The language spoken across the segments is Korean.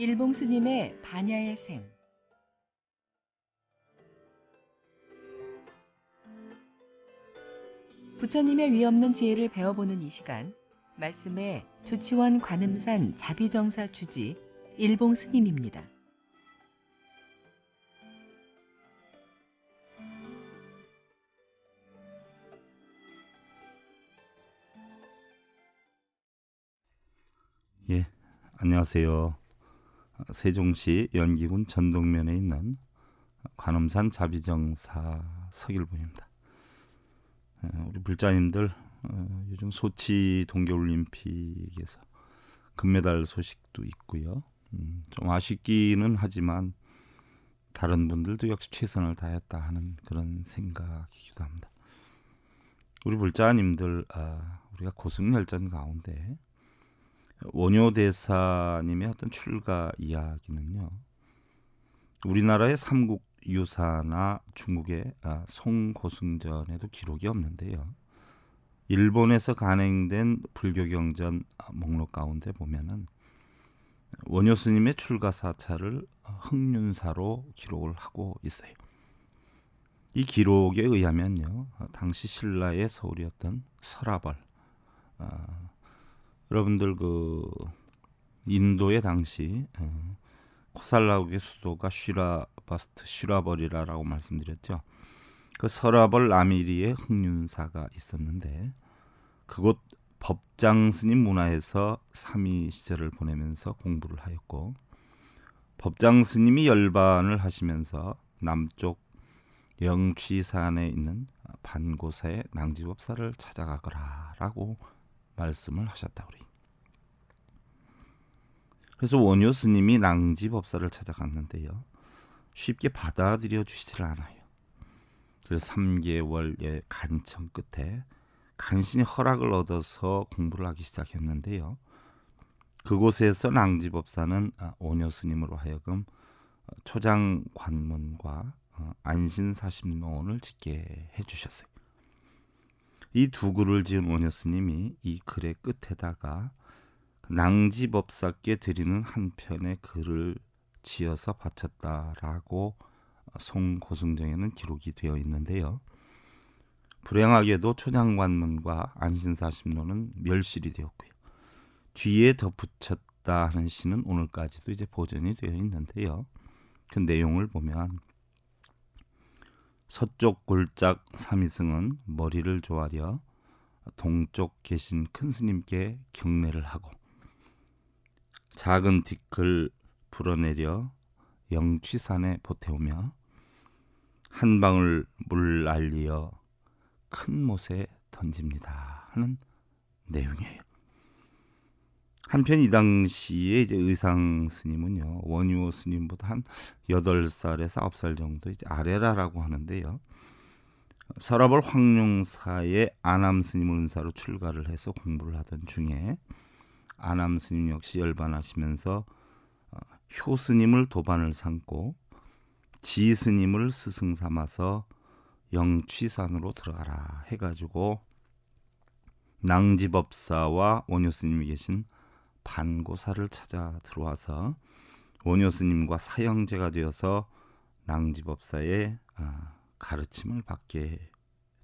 일봉 스님의 반야의 생. 부처님의 위없는 지혜를 배워보는 이 시간, 말씀의 조치원 관음산 자비정사 주지 일봉 스님입니다. 예, 안녕하세요. 세종시 연기군 전동면에 있는 관음산 자비정사 서길봉입니다. 우리 불자님들 요즘 소치 동계올림픽에서 금메달 소식도 있고요. 좀 아쉽기는 하지만 다른 분들도 역시 최선을 다했다 하는 그런 생각이기도 합니다. 우리 불자님들 우리가 고승열전 가운데 원효대사님의 어떤 출가 이야기는요, 우리나라의 삼국유사나 중국의 송고승전에도 기록이 없는데요, 일본에서 간행된 불교경전 목록 가운데 보면은 원효스님의 출가 사찰을 흥륜사로 기록을 하고 있어요. 이 기록에 의하면요, 당시 신라의 서울이었던 설화벌, 여러분들 그 인도의 당시 코살라국의 수도가 슈라벌이라고 말씀드렸죠. 그 설화벌 아미리에 흥륜사가 있었는데 그곳 법장 스님 문화에서 3위 시절을 보내면서 공부를 하였고, 법장 스님이 열반을 하시면서 남쪽 영취산에 있는 반고사의 낭지법사를 찾아가거라라고 말씀을 하셨다 그래요. 그래서 원효 스님이 낭지법사를 찾아갔는데요, 쉽게 받아들여 주시질 않아요. 그래서 3개월의 간청 끝에 간신히 허락을 얻어서 공부를 하기 시작했는데요, 그곳에서 낭지법사는 원효 스님으로 하여금 초장 관문과 안신사심론을 짓게 해주셨어요. 이 두 글을 지은 원효 스님이 이 글의 끝에다가 낭지법사께 드리는 한 편의 글을 지어서 바쳤다라고 송고승정에는 기록이 되어 있는데요, 불행하게도 초장관문과 안신사심론은 멸실이 되었고요, 뒤에 덧붙였다 하는 시는 오늘까지도 이제 보존이 되어 있는데요, 그 내용을 보면 서쪽 골짝 삼이승은 머리를 조아려 동쪽 계신 큰 스님께 경례를 하고 작은 뒷글 불어내려 영취산에 보태우며 한 방울 물 알리어 큰 못에 던집니다 하는 내용이에요. 한편 이 당시에 이제 의상 스님은요, 원효 스님보다 한 8살에서 9살 정도 이제 아래라라고 하는데요, 설화벌 황룡사의 아남 스님을 은사로 출가를 해서 공부를 하던 중에 아남 스님 역시 열반하시면서 효 스님을 도반을 삼고 지 스님을 스승 삼아서 영취산으로 들어가라 해가지고 낭지법사와 원효 스님이 계신 반고사를 찾아 들어와서 원효 스님과 사형제가 되어서 낭지법사의 가르침을 받게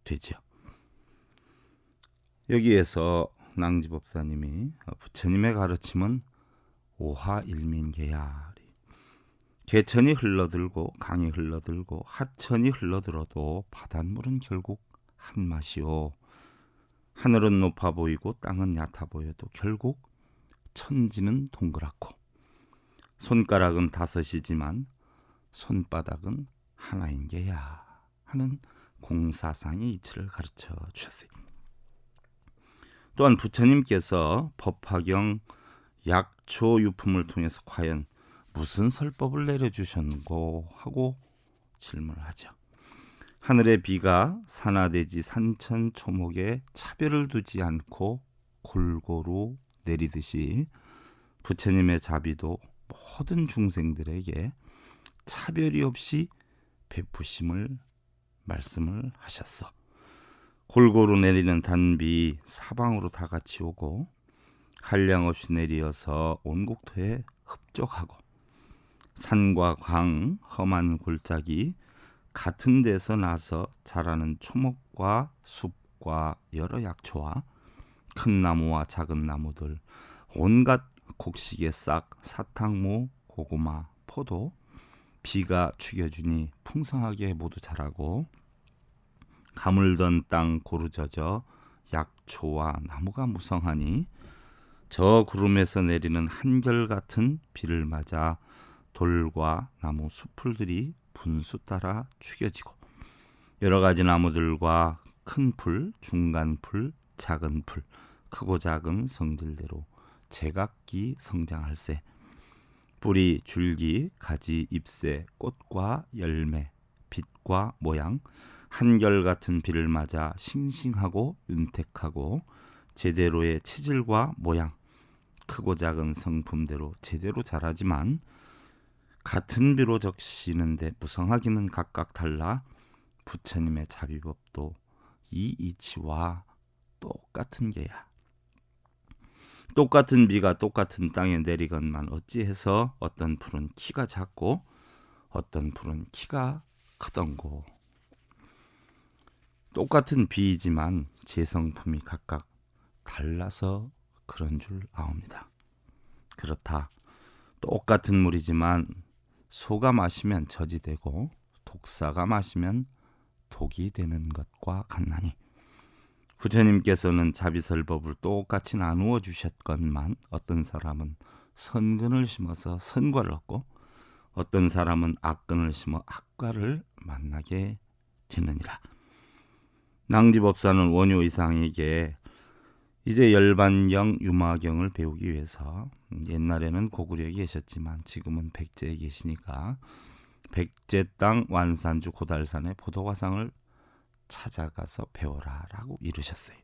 되죠. 여기에서 낭지법사님이 부처님의 가르침은 오하일민계야, 개천이 흘러들고 강이 흘러들고 하천이 흘러들어도 바닷물은 결국 한 맛이요, 하늘은 높아 보이고 땅은 얕아 보여도 결국 천지는 동그랗고 손가락은 5이지만 손바닥은 하나인 게야 하는 공사상의 이치를 가르쳐 주셨어요. 또한 부처님께서 법화경 약초유품을 통해서 과연 무슨 설법을 내려주셨는고 하고 질문을 하죠. 하늘의 비가 산하대지 산천초목에 차별을 두지 않고 골고루 내리듯이 부처님의 자비도 모든 중생들에게 차별이 없이 베푸심을 말씀을 하셨어. 골고루 내리는 단비 사방으로 다 같이 오고 한량없이 내리어서 온 국토에 흡족하고 산과 광, 험한 골짜기 같은 데서 나서 자라는 초목과 숲과 여러 약초와 큰 나무와 작은 나무들, 온갖 곡식의 싹, 사탕무, 고구마, 포도, 비가 죽여주니 풍성하게 모두 자라고 가물던 땅 고루져져 약초와 나무가 무성하니 저 구름에서 내리는 한결같은 비를 맞아 돌과 나무 숲풀들이 분수 따라 죽여지고 여러 가지 나무들과 큰 풀, 중간 풀, 작은 풀, 크고 작은 성질대로 제각기 성장할세. 뿌리, 줄기, 가지, 잎새, 꽃과 열매, 빛과 모양, 한결같은 비를 맞아 싱싱하고 윤택하고 제대로의 체질과 모양, 크고 작은 성품대로 제대로 자라지만 같은 비로 적시는데 무성하기는 각각 달라 부처님의 자비법도 이 이치와 똑같은 게야. 똑같은 비가 똑같은 땅에 내리건만 어찌해서 어떤 풀은 키가 작고 어떤 풀은 키가 크던고. 똑같은 비이지만 제성품이 각각 달라서 그런 줄 아옵니다. 그렇다. 똑같은 물이지만 소가 마시면 젖이 되고 독사가 마시면 독이 되는 것과 같나니 부처님께서는 자비설법을 똑같이 나누어 주셨건만 어떤 사람은 선근을 심어서 선과를 얻고 어떤 사람은 악근을 심어 악과를 만나게 되느니라. 낭지법사는 원효의상에게 이제 열반경 유마경을 배우기 위해서 옛날에는 고구려에 계셨지만 지금은 백제에 계시니까 백제 땅 완산주 고달산의 보도화상을 찾아가서 배워라라고 이르셨어요.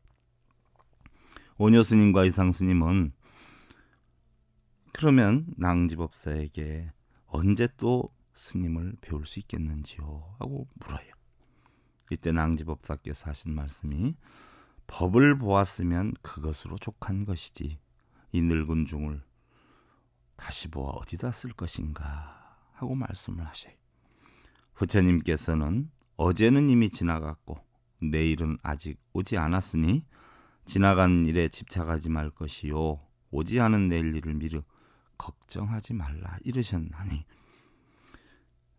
원효 스님과 의상 스님은 그러면 낭지법사에게 언제 또 스님을 배울 수 있겠는지요? 하고 물어요. 이때 낭지법사께서 하신 말씀이 법을 보았으면 그것으로 족한 것이지 이 늙은 중을 다시 보아 어디다 쓸 것인가 하고 말씀을 하셔요. 부처님께서는 어제는 이미 지나갔고 내일은 아직 오지 않았으니 지나간 일에 집착하지 말 것이요 오지 않은 내일 일을 미르 걱정하지 말라 이르셨나니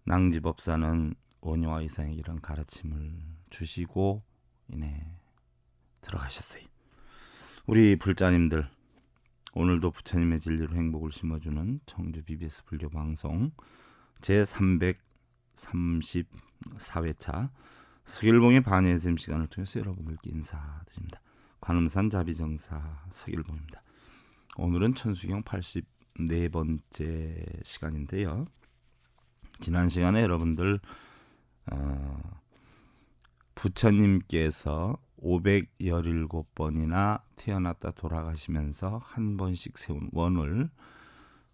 낭지법사는 원효와 이상에게 이런 가르침을 주시고 이내 들어가셨어요. 우리 불자님들 오늘도 부처님의 진리로 행복을 심어주는 청주 BBS 불교 방송 제334회차 석일봉의 반예샘 시간을 통해서 여러분들께 인사드립니다. 관음산 자비정사 석일봉입니다. 오늘은 천수경 84번째 시간인데요. 지난 시간에 여러분들 부처님께서 517번이나 태어났다 돌아가시면서 한 번씩 세운 원을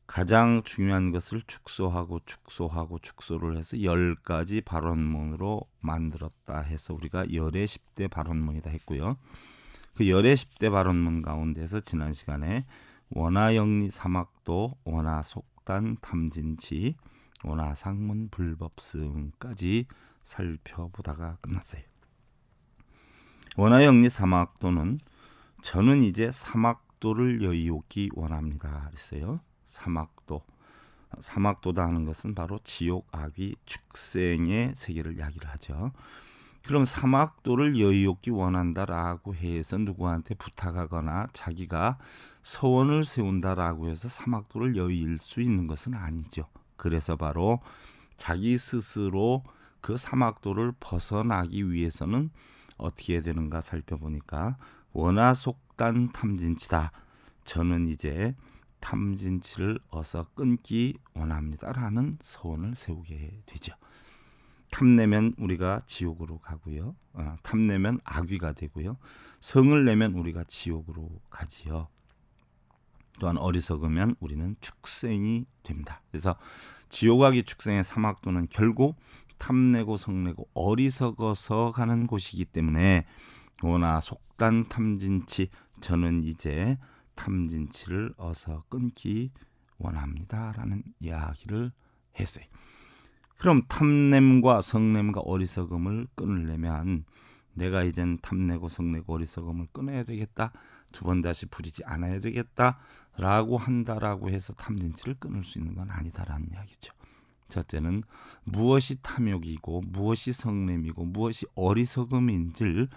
가장 중요한 것을 축소를 해서 10가지 발언문으로 만들었다 해서 우리가 열의 10대 발언문이다 했고요. 그 열의 10대 발언문 가운데서 지난 시간에 원하영리 사막도, 원하속단 탐진치, 원하상문 불법승까지 살펴보다가 끝났어요. 원하영리 사막도는 저는 이제 사막도를 여의오기 원합니다 그랬어요. 사막도다 하는 것은 바로 지옥, 악귀, 축생의 세계를 이야기를 하죠. 그럼 사막도를 여의오기 원한다라고 해서 누구한테 부탁하거나 자기가 서원을 세운다라고 해서 사막도를 여의일 수 있는 것은 아니죠. 그래서 바로 자기 스스로 그 사막도를 벗어나기 위해서는 어떻게 되는가 살펴보니까 원하속단 탐진치다. 저는 이제 탐진치를 어서 끊기 원합니다라는 소원을 세우게 되죠. 탐내면 우리가 지옥으로 가고요. 탐내면 악귀가 되고요. 성을 내면 우리가 지옥으로 가지요. 또한 어리석으면 우리는 축생이 됩니다. 그래서 지옥악귀 축생의 사막도는 결국 탐내고 성내고 어리석어서 가는 곳이기 때문에 원하 속단 탐진치 저는 이제 탐진치를 어서 끊기 원합니다라는 이야기를 했어요. 그럼 탐냄과 성냄과 어리석음을 끊으려면 내가 이젠 탐내고 성내고 어리석음을 끊어야 되겠다. 두 번 다시 부리지 않아야 되겠다라고 한다라고 해서 탐진치를 끊을 수 있는 건 아니다라는 이야기죠. 첫째는 무엇이 탐욕이고 무엇이 성냄이고 무엇이 어리석음인지를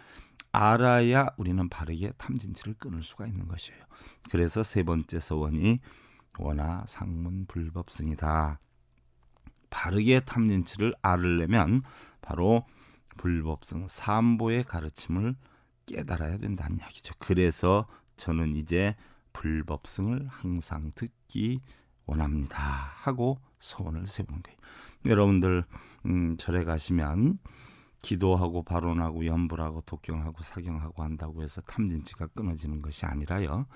알아야 우리는 바르게 탐진치를 끊을 수가 있는 것이에요. 그래서 세 번째 서원이 원하 상문 불법승이다. 바르게 탐진치를 알으려면 바로 불법승 삼보의 가르침을 깨달아야 된다는 이야기죠. 그래서 저는 이제 불법승을 항상 듣기 원합니다 하고 서원을 세우는 거예요. 여러분들 절에 가시면 기도하고 발언하고 염불하고 독경하고 사경하고 한다고 해서 탐진치가 끊어지는 것이 아니라요.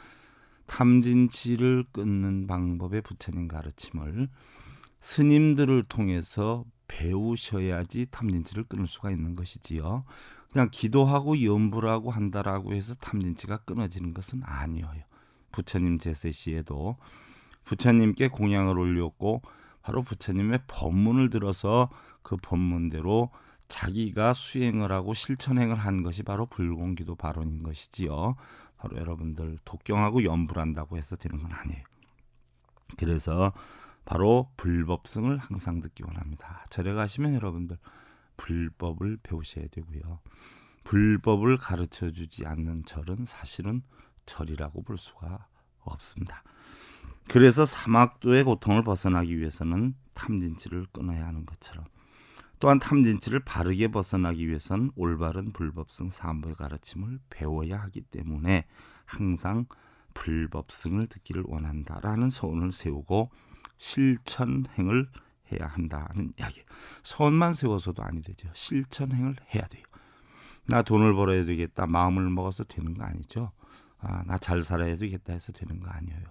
탐진치를 끊는 방법의 부처님 가르침을 스님들을 통해서 배우셔야지 탐진치를 끊을 수가 있는 것이지요. 그냥 기도하고 염불하고 한다라고 해서 탐진치가 끊어지는 것은 아니에요. 부처님 제세 시에도 부처님께 공양을 올렸고 바로 부처님의 법문을 들어서 그 법문대로 자기가 수행을 하고 실천행을 한 것이 바로 불공기도 발언인 것이지요. 바로 여러분들 독경하고 염불한다고 해서 되는 건 아니에요. 그래서 바로 불법승을 항상 듣기 원합니다. 절에 가시면 여러분들 불법을 배우셔야 되고요. 불법을 가르쳐주지 않는 절은 사실은 절이라고 볼 수가 없습니다. 그래서 사막도의 고통을 벗어나기 위해서는 탐진치를 끊어야 하는 것처럼 또한 탐진치를 바르게 벗어나기 위해서는 올바른 불법승 삼보의 가르침을 배워야 하기 때문에 항상 불법승을 듣기를 원한다라는 소원을 세우고 실천행을 해야 한다는 이야기. 소원만 세워서도 아니 되죠. 실천행을 해야 돼요. 나 돈을 벌어야 되겠다 마음을 먹어서 되는 거 아니죠. 나 잘 살아야 되겠다 해서 되는 거 아니에요.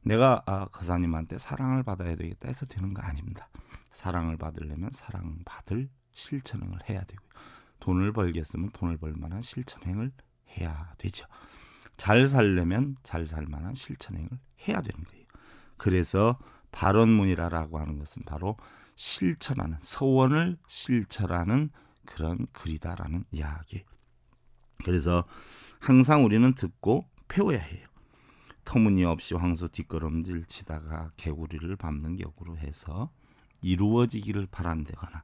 내가 거사님한테 사랑을 받아야 되겠다 해서 되는 거 아닙니다. 사랑을 받으려면 사랑받을 실천행을 해야 되고요. 돈을 벌겠으면 돈을 벌 만한 실천행을 해야 되죠. 잘 살려면 잘 살 만한 실천행을 해야 되는 거예요. 그래서 발언문이라고 하는 것은 바로 실천하는, 서원을 실천하는 그런 글이다라는 이야기. 그래서 항상 우리는 듣고 배워야 해요. 터무니없이 황소 뒷걸음질 치다가 개구리를 밟는 격으로 해서 이루어지기를 바란다거나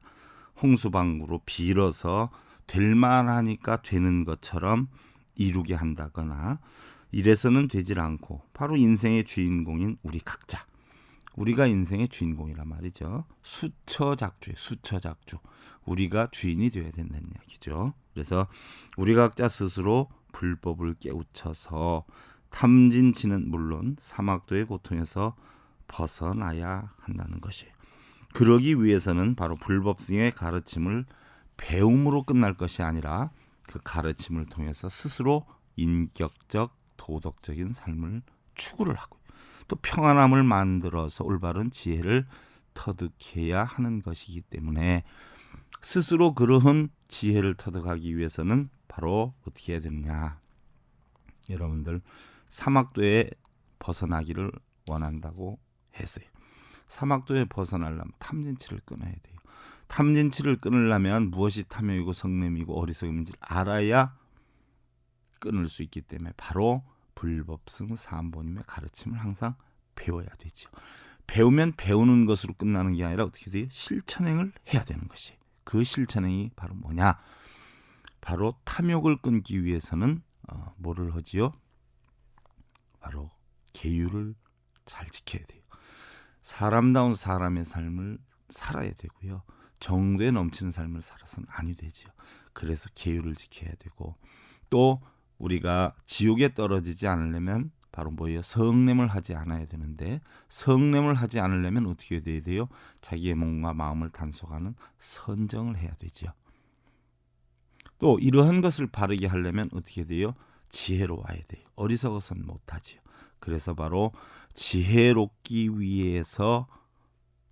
홍수방구로 빌어서 될 만하니까 되는 것처럼 이루게 한다거나 이래서는 되질 않고 바로 인생의 주인공인 우리 각자, 우리가 인생의 주인공이란 말이죠. 수처작주에 수처작주, 우리가 주인이 되어야 된다는 이야기죠. 그래서 우리 각자 스스로 불법을 깨우쳐서 탐진치는 물론 사막도의 고통에서 벗어나야 한다는 것이에요. 그러기 위해서는 바로 불법승의 가르침을 배움으로 끝날 것이 아니라 그 가르침을 통해서 스스로 인격적, 도덕적인 삶을 추구를 하고 또 평안함을 만들어서 올바른 지혜를 터득해야 하는 것이기 때문에 스스로 그러한 지혜를 터득하기 위해서는 바로 어떻게 해야 되느냐. 여러분들 사막도에 벗어나기를 원한다고 했어요. 사막도에 벗어나려면 탐진치를 끊어야 돼요. 탐진치를 끊으려면 무엇이 탐욕이고 성냄이고 어리석음인지 알아야 끊을 수 있기 때문에 바로 불법승 사암보님의 가르침을 항상 배워야 되죠. 배우면 배우는 것으로 끝나는 게 아니라 어떻게 돼요? 실천행을 해야 되는 것이. 그 실천행이 바로 뭐냐? 바로 탐욕을 끊기 위해서는 뭐를 하지요? 바로 계율을 잘 지켜야 돼요. 사람다운 사람의 삶을 살아야 되고요. 정도에 넘치는 삶을 살아서는 아니 되죠. 그래서 계율을 지켜야 되고 또 우리가 지옥에 떨어지지 않으려면 바로 뭐예요? 성냄을 하지 않아야 되는데 성냄을 하지 않으려면 어떻게 돼야 돼요? 자기의 몸과 마음을 단속하는 선정을 해야 되죠. 또 이러한 것을 바르게 하려면 어떻게 돼요? 지혜로워야 돼요. 어리석어서는 못하지요. 그래서 바로 지혜롭기 위해서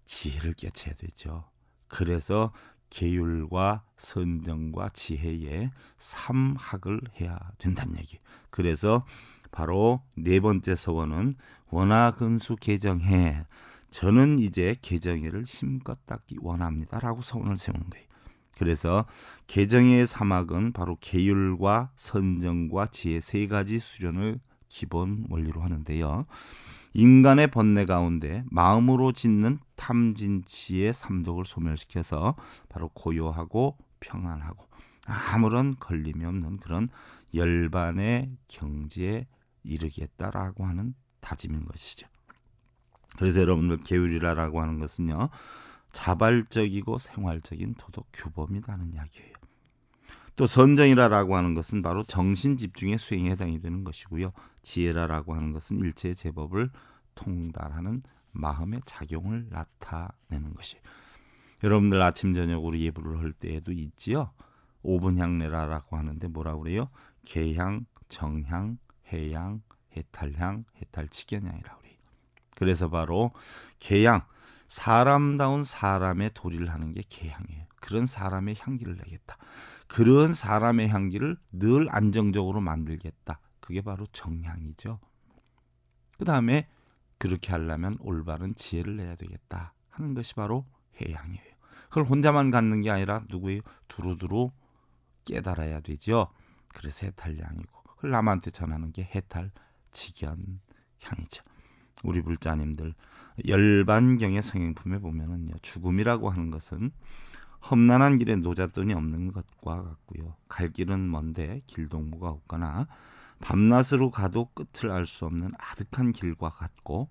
지혜를 깨쳐야 되죠. 그래서 계율과 선정과 지혜의 삼학을 해야 된다는 얘기. 그래서 바로 네 번째 서원은 원하근수 개정해 저는 이제 계정애를 힘껏 닦기 원합니다라고 소원을 세우는 거예요. 그래서 계정애의 3학은 바로 계율과 선정과 지혜 세 가지 수련을 기본 원리로 하는데요. 인간의 번뇌 가운데 마음으로 짓는 탐진치의 삼독을 소멸시켜서 바로 고요하고 평안하고 아무런 걸림이 없는 그런 열반의 경지에 이르겠다라고 하는 다짐인 것이죠. 그래서 여러분들 계율이라고 하는 것은요, 자발적이고 생활적인 도덕 규범이라는 이야기예요. 또 선정이라고 하는 것은 바로 정신 집중의 수행에 해당이 되는 것이고요. 지혜라고 하는 것은 일체의 제법을 통달하는 마음의 작용을 나타내는 것이에요. 여러분들 아침 저녁으로 예불을 할 때에도 있지요. 5분 향례라고 하는데 뭐라고 그래요? 계향, 정향, 해향, 해탈향, 해탈치견향이라고 그래요. 그래서 바로 계향, 사람다운 사람의 도리를 하는 게 계향이에요. 그런 사람의 향기를 내겠다. 그런 사람의 향기를 늘 안정적으로 만들겠다. 그게 바로 정향이죠. 그 다음에 그렇게 하려면 올바른 지혜를 내야 되겠다 하는 것이 바로 해향이에요. 그걸 혼자만 갖는 게 아니라 누구예요? 두루두루 깨달아야 되죠. 그래서 해탈향이고, 그걸 남한테 전하는 게 해탈직연향이죠. 우리 불자님들 열반경의 성행품에 보면은요, 죽음이라고 하는 것은 험난한 길에 노잣돈이 없는 것과 같고요. 갈 길은 먼데 길동무가 없거나 밤낮으로 가도 끝을 알 수 없는 아득한 길과 같고,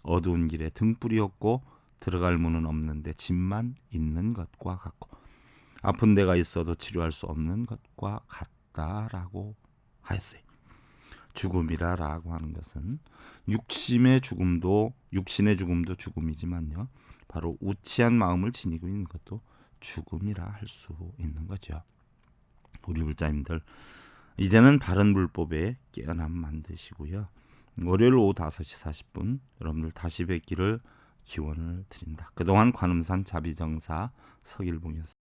어두운 길에 등불이 없고 들어갈 문은 없는데 집만 있는 것과 같고, 아픈 데가 있어도 치료할 수 없는 것과 같다라고 하였어요. 죽음이라고 하는 것은 육신의 죽음도 죽음이지만요, 바로 우치한 마음을 지니고 있는 것도 죽음이라 할 수 있는 거죠. 우리 불자님들 이제는 바른 불법에 깨어남 만드시고요. 월요일 오후 5시 40분 여러분들 다시 뵙기를 기원을 드립니다. 그동안 관음산 자비정사 서길봉이었습니다.